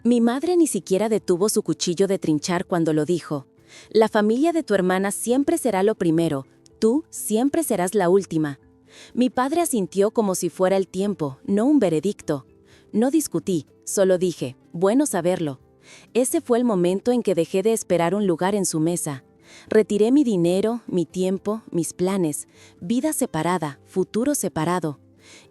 Mi madre ni siquiera detuvo su cuchillo de trinchar cuando lo dijo. La familia de tu hermana siempre será lo primero, tú siempre serás la última. Mi padre asintió como si fuera el tiempo, no un veredicto. No discutí, solo dije, bueno saberlo. Ese fue el momento en que dejé de esperar un lugar en su mesa. Retiré mi dinero, mi tiempo, mis planes, vida separada, futuro separado.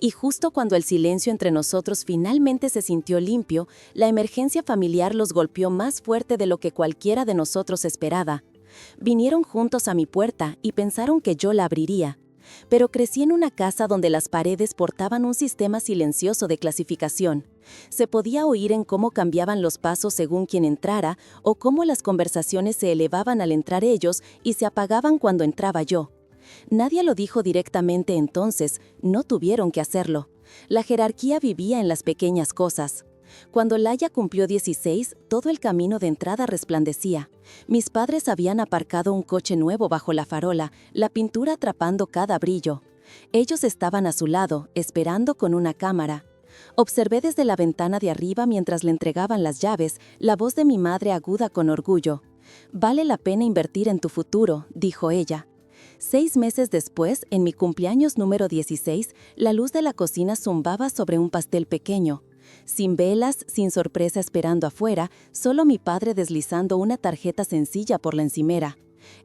Y justo cuando el silencio entre nosotros finalmente se sintió limpio, la emergencia familiar los golpeó más fuerte de lo que cualquiera de nosotros esperaba. Vinieron juntos a mi puerta y pensaron que yo la abriría. Pero crecí en una casa donde las paredes portaban un sistema silencioso de clasificación. Se podía oír en cómo cambiaban los pasos según quien entrara o cómo las conversaciones se elevaban al entrar ellos y se apagaban cuando entraba yo. Nadie lo dijo directamente entonces, no tuvieron que hacerlo. La jerarquía vivía en las pequeñas cosas. Cuando Laia cumplió 16, todo el camino de entrada resplandecía. Mis padres habían aparcado un coche nuevo bajo la farola, la pintura atrapando cada brillo. Ellos estaban a su lado, esperando con una cámara. Observé desde la ventana de arriba mientras le entregaban las llaves, la voz de mi madre aguda con orgullo. «Vale la pena invertir en tu futuro», dijo ella. 6 meses después, en mi cumpleaños número 16, la luz de la cocina zumbaba sobre un pastel pequeño. Sin velas, sin sorpresa esperando afuera, solo mi padre deslizando una tarjeta sencilla por la encimera.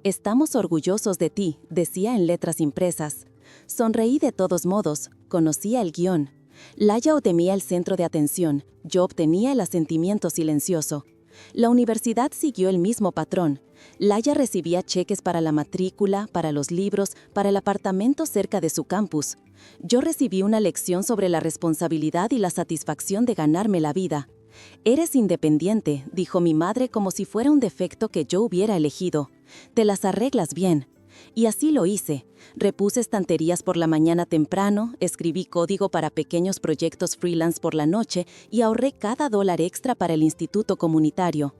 «Estamos orgullosos de ti», decía en letras impresas. Sonreí de todos modos, conocía el guión. Laia obtenía el centro de atención, yo obtenía el asentimiento silencioso. La universidad siguió el mismo patrón. Laia recibía cheques para la matrícula, para los libros, para el apartamento cerca de su campus. Yo recibí una lección sobre la responsabilidad y la satisfacción de ganarme la vida. «Eres independiente», dijo mi madre como si fuera un defecto que yo hubiera elegido. «Te las arreglas bien». Y así lo hice. Repuse estanterías por la mañana temprano, escribí código para pequeños proyectos freelance por la noche y ahorré cada dólar extra para el instituto comunitario.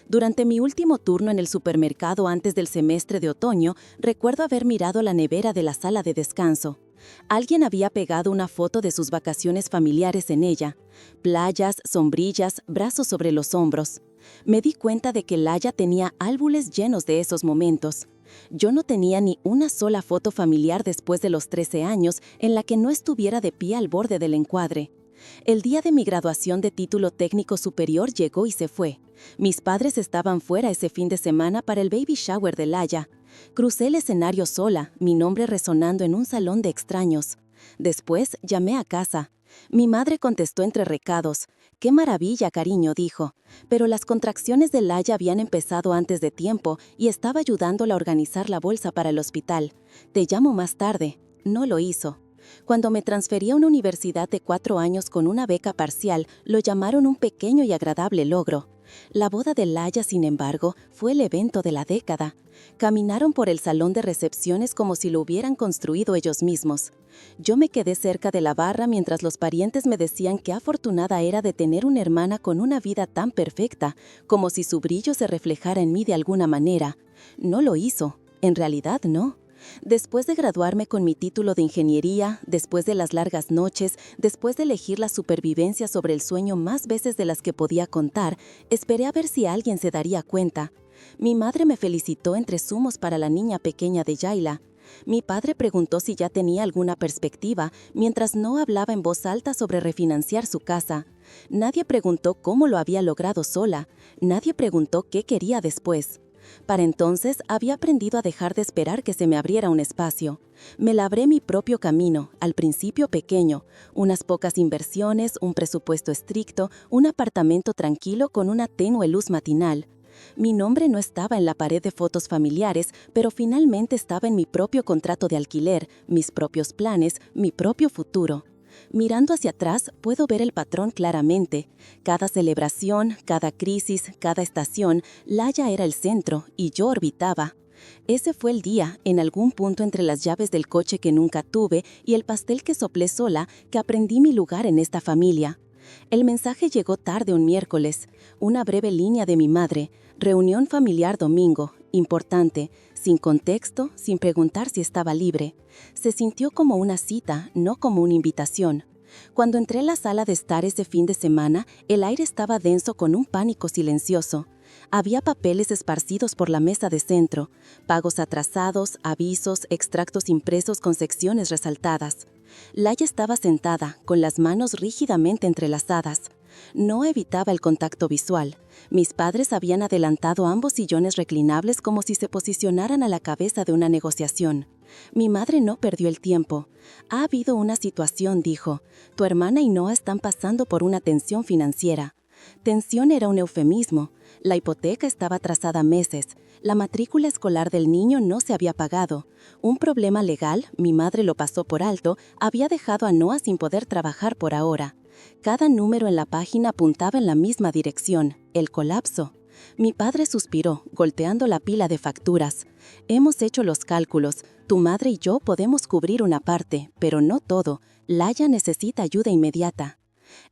Durante mi último turno en el supermercado antes del semestre de otoño, recuerdo haber mirado la nevera de la sala de descanso. Alguien había pegado una foto de sus vacaciones familiares en ella. Playas, sombrillas, brazos sobre los hombros. Me di cuenta de que Laia tenía álbumes llenos de esos momentos. Yo no tenía ni una sola foto familiar después de los 13 años en la que no estuviera de pie al borde del encuadre. El día de mi graduación de título técnico superior llegó y se fue. Mis padres estaban fuera ese fin de semana para el baby shower de Laia. Crucé el escenario sola, mi nombre resonando en un salón de extraños. Después llamé a casa. Mi madre contestó entre recados. «Qué maravilla, cariño», dijo. Pero las contracciones de Laia habían empezado antes de tiempo y estaba ayudándola a organizar la bolsa para el hospital. «Te llamo más tarde». No lo hizo. Cuando me transferí a una universidad de 4 años con una beca parcial, lo llamaron un pequeño y agradable logro. La boda de Laia, sin embargo, fue el evento de la década. Caminaron por el salón de recepciones como si lo hubieran construido ellos mismos. Yo me quedé cerca de la barra mientras los parientes me decían qué afortunada era de tener una hermana con una vida tan perfecta, como si su brillo se reflejara en mí de alguna manera. No lo hizo. En realidad, no. Después de graduarme con mi título de ingeniería, después de las largas noches, después de elegir la supervivencia sobre el sueño más veces de las que podía contar, esperé a ver si alguien se daría cuenta. Mi madre me felicitó entre zumos para la niña pequeña de Yaila. Mi padre preguntó si ya tenía alguna perspectiva, mientras no hablaba en voz alta sobre refinanciar su casa. Nadie preguntó cómo lo había logrado sola. Nadie preguntó qué quería después. Para entonces había aprendido a dejar de esperar que se me abriera un espacio. Me labré mi propio camino, al principio pequeño, unas pocas inversiones, un presupuesto estricto, un apartamento tranquilo con una tenue luz matinal. Mi nombre no estaba en la pared de fotos familiares, pero finalmente estaba en mi propio contrato de alquiler, mis propios planes, mi propio futuro. Mirando hacia atrás, puedo ver el patrón claramente. Cada celebración, cada crisis, cada estación, Laia era el centro y yo orbitaba. Ese fue el día, en algún punto entre las llaves del coche que nunca tuve y el pastel que soplé sola, que aprendí mi lugar en esta familia. El mensaje llegó tarde un miércoles. Una breve línea de mi madre. Reunión familiar domingo. Importante. Sin contexto, sin preguntar si estaba libre. Se sintió como una cita, no como una invitación. Cuando entré en la sala de estar ese fin de semana, el aire estaba denso con un pánico silencioso. Había papeles esparcidos por la mesa de centro, pagos atrasados, avisos, extractos impresos con secciones resaltadas. Laia estaba sentada, con las manos rígidamente entrelazadas. No evitaba el contacto visual. Mis padres habían adelantado ambos sillones reclinables como si se posicionaran a la cabeza de una negociación. Mi madre no perdió el tiempo. Ha habido una situación, dijo. Tu hermana y Noah están pasando por una tensión financiera. Tensión era un eufemismo. La hipoteca estaba atrasada meses. La matrícula escolar del niño no se había pagado. Un problema legal, mi madre lo pasó por alto, había dejado a Noah sin poder trabajar por ahora. Cada número en la página apuntaba en la misma dirección, el colapso. Mi padre suspiró, golpeando la pila de facturas. Hemos hecho los cálculos. Tu madre y yo podemos cubrir una parte, pero no todo. Laia necesita ayuda inmediata.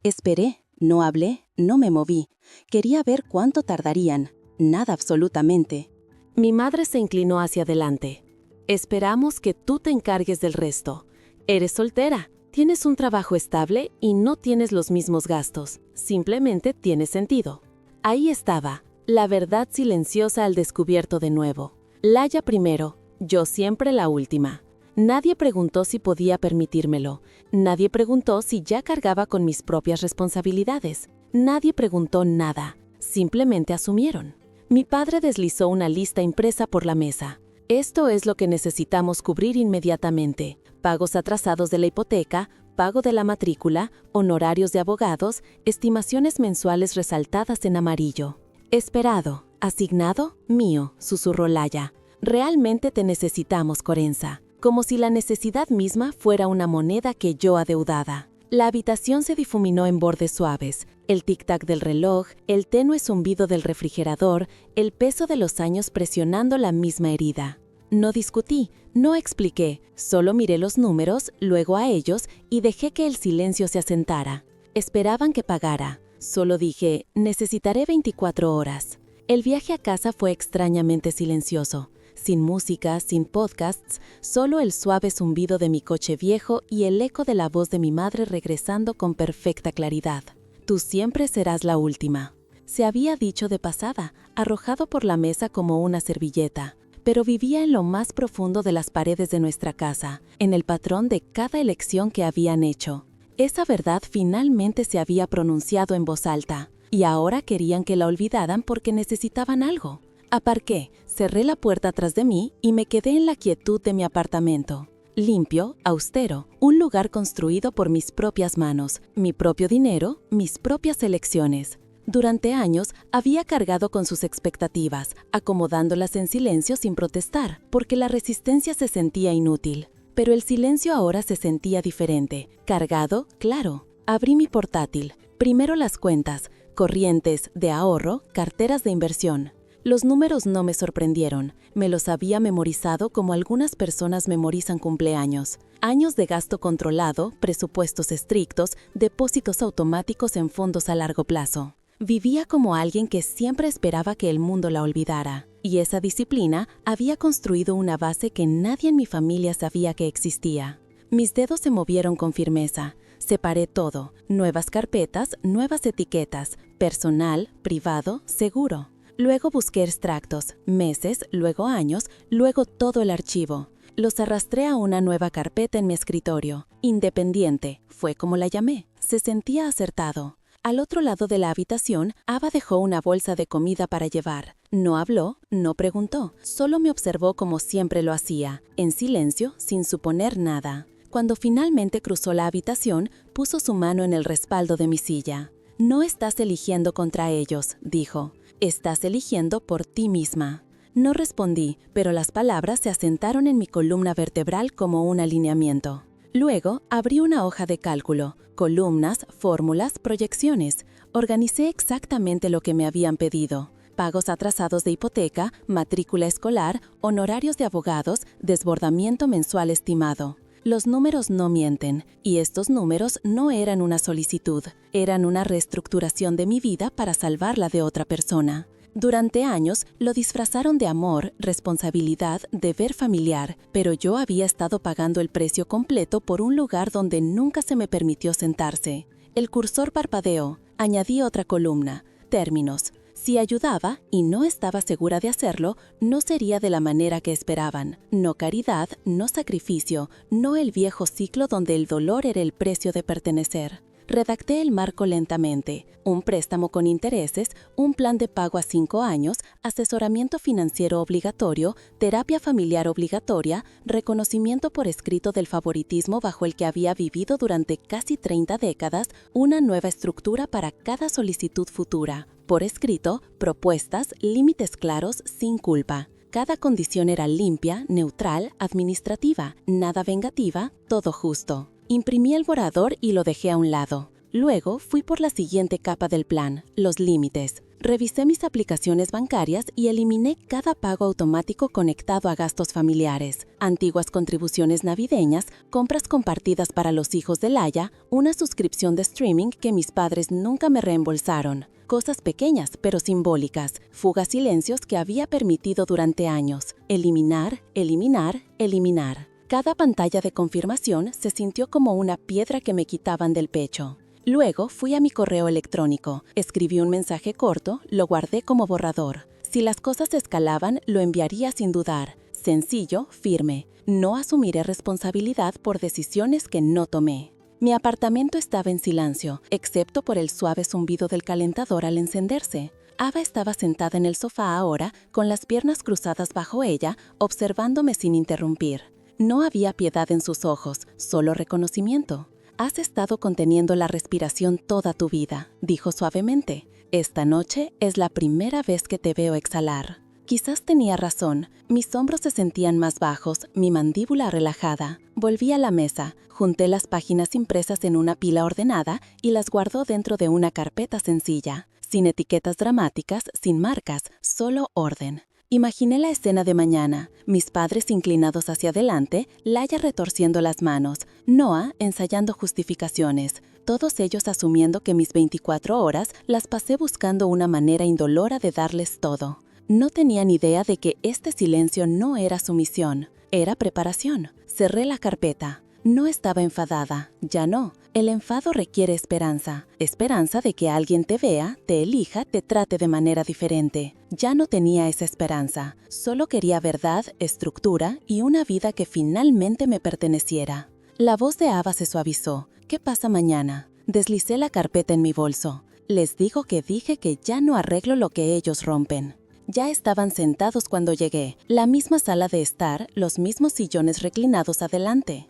Esperé, no hablé, no me moví. Quería ver cuánto tardarían. Nada absolutamente. Mi madre se inclinó hacia adelante. Esperamos que tú te encargues del resto. Eres soltera, tienes un trabajo estable y no tienes los mismos gastos. Simplemente tiene sentido. Ahí estaba, la verdad silenciosa al descubierto de nuevo. Laia primero, yo siempre la última. Nadie preguntó si podía permitírmelo. Nadie preguntó si ya cargaba con mis propias responsabilidades. Nadie preguntó nada. Simplemente asumieron. Mi padre deslizó una lista impresa por la mesa. Esto es lo que necesitamos cubrir inmediatamente. Pagos atrasados de la hipoteca, pago de la matrícula, honorarios de abogados, estimaciones mensuales resaltadas en amarillo. Esperado, asignado, mío, susurró Laia. Realmente te necesitamos, Corenza. Como si la necesidad misma fuera una moneda que yo adeudada. La habitación se difuminó en bordes suaves, el tic-tac del reloj, el tenue zumbido del refrigerador, el peso de los años presionando la misma herida. No discutí, no expliqué, solo miré los números, luego a ellos y dejé que el silencio se asentara. Esperaban que pagara. Solo dije, necesitaré 24 horas. El viaje a casa fue extrañamente silencioso. Sin música, sin podcasts, solo el suave zumbido de mi coche viejo y el eco de la voz de mi madre regresando con perfecta claridad. Tú siempre serás la última. Se había dicho de pasada, arrojado por la mesa como una servilleta, pero vivía en lo más profundo de las paredes de nuestra casa, en el patrón de cada elección que habían hecho. Esa verdad finalmente se había pronunciado en voz alta, y ahora querían que la olvidaran porque necesitaban algo. Aparqué, cerré la puerta tras de mí y me quedé en la quietud de mi apartamento. Limpio, austero, un lugar construido por mis propias manos, mi propio dinero, mis propias elecciones. Durante años había cargado con sus expectativas, acomodándolas en silencio sin protestar, porque la resistencia se sentía inútil. Pero el silencio ahora se sentía diferente, cargado, claro. Abrí mi portátil, primero las cuentas, corrientes, de ahorro, carteras de inversión. Los números no me sorprendieron, me los había memorizado como algunas personas memorizan cumpleaños. Años de gasto controlado, presupuestos estrictos, depósitos automáticos en fondos a largo plazo. Vivía como alguien que siempre esperaba que el mundo la olvidara, y esa disciplina había construido una base que nadie en mi familia sabía que existía. Mis dedos se movieron con firmeza. Separé todo, nuevas carpetas, nuevas etiquetas, personal, privado, seguro. Luego busqué extractos, meses, luego años, luego todo el archivo. Los arrastré a una nueva carpeta en mi escritorio. Independiente, fue como la llamé. Se sentía acertado. Al otro lado de la habitación, Ava dejó una bolsa de comida para llevar. No habló, no preguntó, solo me observó como siempre lo hacía, en silencio, sin suponer nada. Cuando finalmente cruzó la habitación, puso su mano en el respaldo de mi silla. No estás eligiendo contra ellos, dijo. Estás eligiendo por ti misma. No respondí, pero las palabras se asentaron en mi columna vertebral como un alineamiento. Luego, abrí una hoja de cálculo, columnas, fórmulas, proyecciones. Organicé exactamente lo que me habían pedido. Pagos atrasados de hipoteca, matrícula escolar, honorarios de abogados, desbordamiento mensual estimado. Los números no mienten, y estos números no eran una solicitud, eran una reestructuración de mi vida para salvarla de otra persona. Durante años lo disfrazaron de amor, responsabilidad, deber familiar, pero yo había estado pagando el precio completo por un lugar donde nunca se me permitió sentarse. El cursor parpadeó, añadí otra columna, términos. Si ayudaba, y no estaba segura de hacerlo, no sería de la manera que esperaban. No caridad, no sacrificio, no el viejo ciclo donde el dolor era el precio de pertenecer. Redacté el marco lentamente, un préstamo con intereses, un plan de pago a 5 años, asesoramiento financiero obligatorio, terapia familiar obligatoria, reconocimiento por escrito del favoritismo bajo el que había vivido durante casi 30 décadas, una nueva estructura para cada solicitud futura. Por escrito, propuestas, límites claros, sin culpa. Cada condición era limpia, neutral, administrativa, nada vengativa, todo justo. Imprimí el borrador y lo dejé a un lado. Luego fui por la siguiente capa del plan, los límites. Revisé mis aplicaciones bancarias y eliminé cada pago automático conectado a gastos familiares, antiguas contribuciones navideñas, compras compartidas para los hijos de Laia, una suscripción de streaming que mis padres nunca me reembolsaron. Cosas pequeñas pero simbólicas, fugas silencios que había permitido durante años. Eliminar, eliminar, eliminar. Cada pantalla de confirmación se sintió como una piedra que me quitaban del pecho. Luego fui a mi correo electrónico, escribí un mensaje corto, lo guardé como borrador. Si las cosas escalaban, lo enviaría sin dudar. Sencillo, firme. No asumiré responsabilidad por decisiones que no tomé. Mi apartamento estaba en silencio, excepto por el suave zumbido del calentador al encenderse. Ava estaba sentada en el sofá ahora, con las piernas cruzadas bajo ella, observándome sin interrumpir. No había piedad en sus ojos, solo reconocimiento. «Has estado conteniendo la respiración toda tu vida», dijo suavemente. «Esta noche es la primera vez que te veo exhalar». Quizás tenía razón. Mis hombros se sentían más bajos, mi mandíbula relajada. Volví a la mesa, junté las páginas impresas en una pila ordenada y las guardó dentro de una carpeta sencilla. Sin etiquetas dramáticas, sin marcas, solo orden. Imaginé la escena de mañana, mis padres inclinados hacia adelante, Laia retorciendo las manos, Noah ensayando justificaciones, todos ellos asumiendo que mis 24 horas las pasé buscando una manera indolora de darles todo. No tenían idea de que este silencio no era sumisión, era preparación. Cerré la carpeta. No estaba enfadada, ya no. El enfado requiere esperanza. Esperanza de que alguien te vea, te elija, te trate de manera diferente. Ya no tenía esa esperanza. Solo quería verdad, estructura y una vida que finalmente me perteneciera. La voz de Ava se suavizó. ¿Qué pasa mañana? Deslicé la carpeta en mi bolso. Les digo que dije que ya no arreglo lo que ellos rompen. Ya estaban sentados cuando llegué. La misma sala de estar, los mismos sillones reclinados adelante.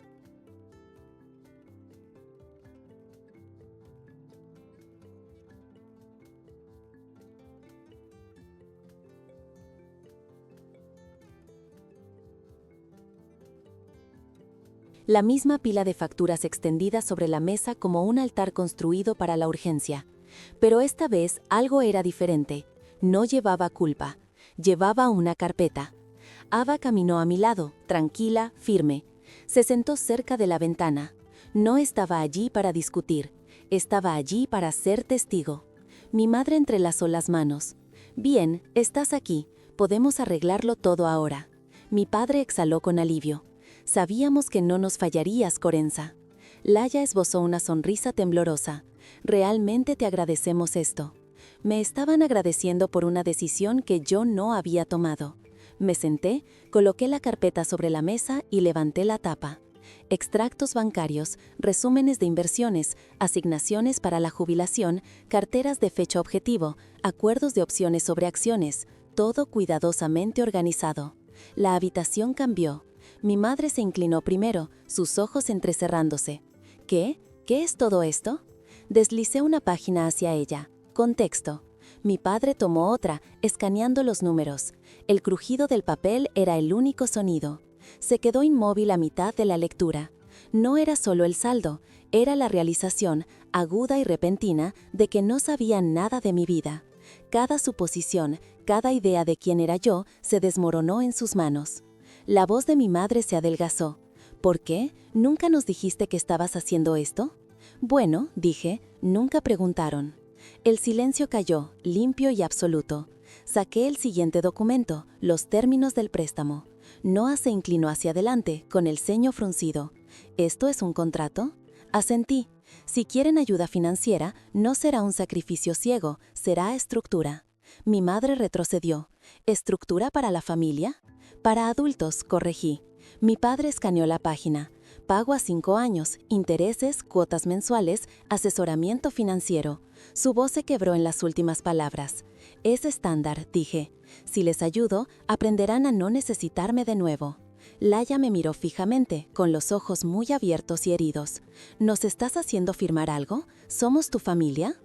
La misma pila de facturas extendida sobre la mesa como un altar construido para la urgencia. Pero esta vez algo era diferente. No llevaba culpa. Llevaba una carpeta. Ava caminó a mi lado, tranquila, firme. Se sentó cerca de la ventana. No estaba allí para discutir. Estaba allí para ser testigo. Mi madre entrelazó las manos. «Bien, estás aquí. Podemos arreglarlo todo ahora». Mi padre exhaló con alivio. «Sabíamos que no nos fallarías, Corenza». Laia esbozó una sonrisa temblorosa. «Realmente te agradecemos esto». Me estaban agradeciendo por una decisión que yo no había tomado. Me senté, coloqué la carpeta sobre la mesa y levanté la tapa. Extractos bancarios, resúmenes de inversiones, asignaciones para la jubilación, carteras de fecha objetivo, acuerdos de opciones sobre acciones, todo cuidadosamente organizado. La habitación cambió. Mi madre se inclinó primero, sus ojos entrecerrándose. ¿Qué? ¿Qué es todo esto? Deslicé una página hacia ella. Contexto. Mi padre tomó otra, escaneando los números. El crujido del papel era el único sonido. Se quedó inmóvil a mitad de la lectura. No era solo el saldo, era la realización, aguda y repentina, de que no sabía nada de mi vida. Cada suposición, cada idea de quién era yo, se desmoronó en sus manos. La voz de mi madre se adelgazó. ¿Por qué? ¿Nunca nos dijiste que estabas haciendo esto? Bueno, dije, nunca preguntaron. El silencio cayó, limpio y absoluto. Saqué el siguiente documento, los términos del préstamo. Noah se inclinó hacia adelante, con el ceño fruncido. ¿Esto es un contrato? Asentí. Si quieren ayuda financiera, no será un sacrificio ciego, será estructura. Mi madre retrocedió. ¿Estructura para la familia? Para adultos, corregí. Mi padre escaneó la página. Pago a 5 años, intereses, cuotas mensuales, asesoramiento financiero. Su voz se quebró en las últimas palabras. Es estándar, dije. Si les ayudo, aprenderán a no necesitarme de nuevo. Laia me miró fijamente, con los ojos muy abiertos y heridos. ¿Nos estás haciendo firmar algo? ¿Somos tu familia?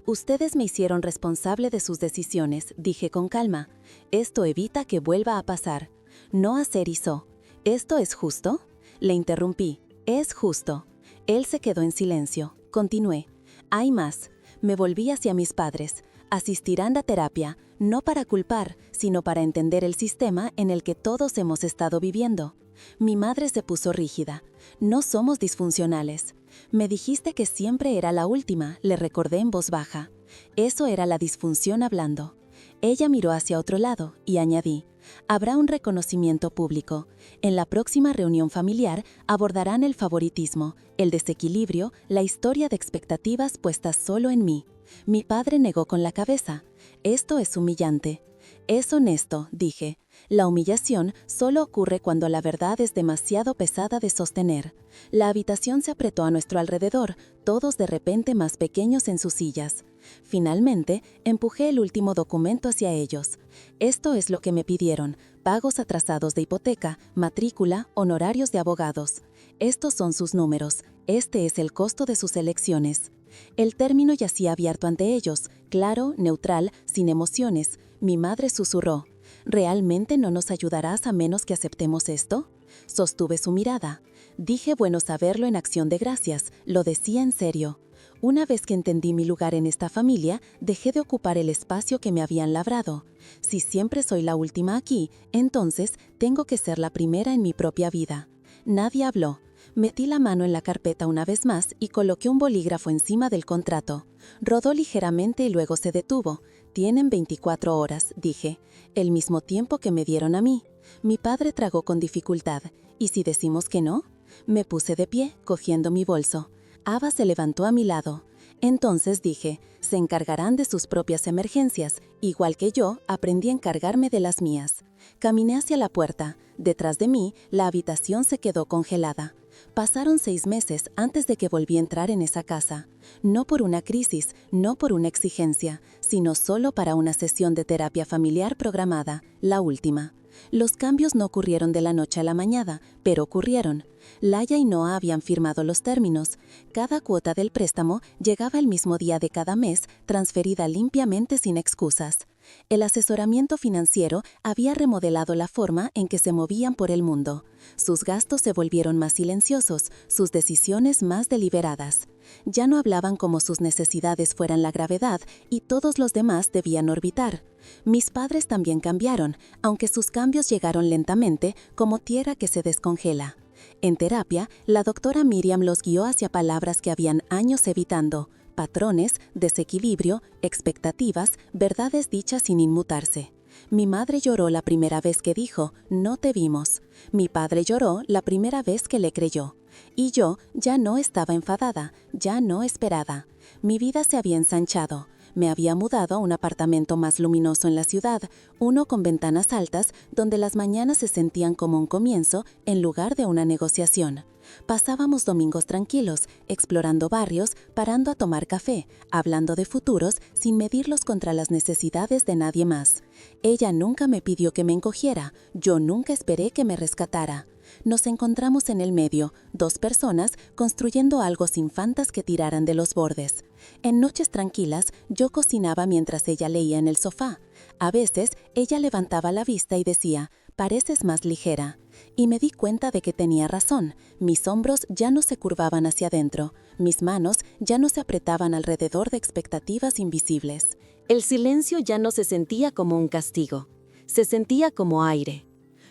Ustedes me hicieron responsable de sus decisiones, dije con calma. Esto evita que vuelva a pasar. Noah se erizó. ¿Esto es justo? Le interrumpí. Es justo. Él se quedó en silencio. Continué. Hay más. Me volví hacia mis padres. Asistirán a terapia, no para culpar, sino para entender el sistema en el que todos hemos estado viviendo. Mi madre se puso rígida. No somos disfuncionales. Me dijiste que siempre era la última, le recordé en voz baja. Eso era la disfunción hablando. Ella miró hacia otro lado y añadí. Habrá un reconocimiento público. En la próxima reunión familiar abordarán el favoritismo, el desequilibrio, la historia de expectativas puestas solo en mí. Mi padre negó con la cabeza. Esto es humillante. Es honesto, dije. La humillación solo ocurre cuando la verdad es demasiado pesada de sostener. La habitación se apretó a nuestro alrededor, todos de repente más pequeños en sus sillas. Finalmente, empujé el último documento hacia ellos. Esto es lo que me pidieron: pagos atrasados de hipoteca, matrícula, honorarios de abogados. Estos son sus números. Este es el costo de sus elecciones. El término yacía abierto ante ellos, claro, neutral, sin emociones. Mi madre susurró. ¿Realmente no nos ayudarás a menos que aceptemos esto? Sostuve su mirada. Dije bueno saberlo en acción de gracias, lo decía en serio. Una vez que entendí mi lugar en esta familia, dejé de ocupar el espacio que me habían labrado. Si siempre soy la última aquí, entonces tengo que ser la primera en mi propia vida. Nadie habló. Metí la mano en la carpeta una vez más y coloqué un bolígrafo encima del contrato. Rodó ligeramente y luego se detuvo. Tienen 24 horas, dije. El mismo tiempo que me dieron a mí. Mi padre tragó con dificultad. ¿Y si decimos que no? Me puse de pie, cogiendo mi bolso. Ava se levantó a mi lado. Entonces dije, se encargarán de sus propias emergencias. Igual que yo, aprendí a encargarme de las mías. Caminé hacia la puerta. Detrás de mí, la habitación se quedó congelada. Pasaron 6 meses antes de que volví a entrar en esa casa. No por una crisis, no por una exigencia, sino solo para una sesión de terapia familiar programada, la última. Los cambios no ocurrieron de la noche a la mañana, pero ocurrieron. Laia y Noah habían firmado los términos. Cada cuota del préstamo llegaba el mismo día de cada mes, transferida limpiamente sin excusas. El asesoramiento financiero había remodelado la forma en que se movían por el mundo. Sus gastos se volvieron más silenciosos, sus decisiones más deliberadas. Ya no hablaban como sus necesidades fueran la gravedad y todos los demás debían orbitar. Mis padres también cambiaron, aunque sus cambios llegaron lentamente, como tierra que se descongela. En terapia, la doctora Miriam los guió hacia palabras que habían años evitando: patrones, desequilibrio, expectativas, verdades dichas sin inmutarse. Mi madre lloró la primera vez que dijo, no te vimos. Mi padre lloró la primera vez que le creyó. Y yo ya no estaba enfadada, ya no esperada. Mi vida se había ensanchado. Me había mudado a un apartamento más luminoso en la ciudad, uno con ventanas altas, donde las mañanas se sentían como un comienzo en lugar de una negociación. Pasábamos domingos tranquilos, explorando barrios, parando a tomar café, hablando de futuros sin medirlos contra las necesidades de nadie más. Ella nunca me pidió que me encogiera, yo nunca esperé que me rescatara. Nos encontramos en el medio, 2 personas construyendo algo sin fantas que tiraran de los bordes. En noches tranquilas, yo cocinaba mientras ella leía en el sofá. A veces, ella levantaba la vista y decía, pareces más ligera. Y me di cuenta de que tenía razón. Mis hombros ya no se curvaban hacia adentro. Mis manos ya no se apretaban alrededor de expectativas invisibles. El silencio ya no se sentía como un castigo. Se sentía como aire.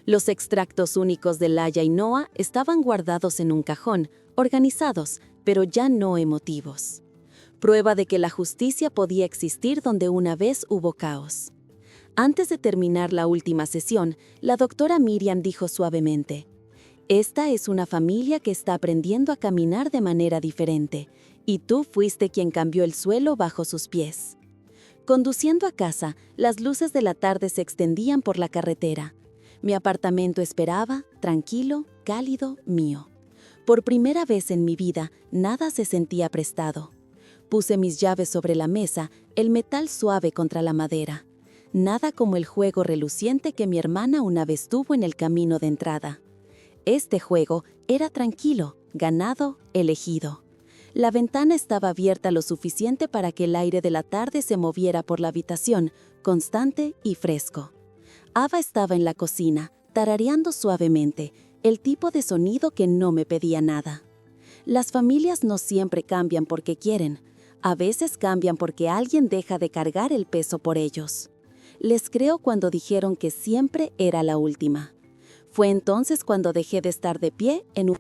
Los extractos únicos de Laia y Noah estaban guardados en un cajón, organizados, pero ya no emotivos. Prueba de que la justicia podía existir donde una vez hubo caos. Antes de terminar la última sesión, la doctora Miriam dijo suavemente: «Esta es una familia que está aprendiendo a caminar de manera diferente, y tú fuiste quien cambió el suelo bajo sus pies». Conduciendo a casa, las luces de la tarde se extendían por la carretera. Mi apartamento esperaba, tranquilo, cálido, mío. Por primera vez en mi vida, nada se sentía prestado. Puse mis llaves sobre la mesa, el metal suave contra la madera. Nada como el juego reluciente que mi hermana una vez tuvo en el camino de entrada. Este juego era tranquilo, ganado, elegido. La ventana estaba abierta lo suficiente para que el aire de la tarde se moviera por la habitación, constante y fresco. Ava estaba en la cocina, tarareando suavemente, el tipo de sonido que no me pedía nada. Las familias no siempre cambian porque quieren, a veces cambian porque alguien deja de cargar el peso por ellos. Les creo cuando dijeron que siempre era la última. Fue entonces cuando dejé de estar de pie en un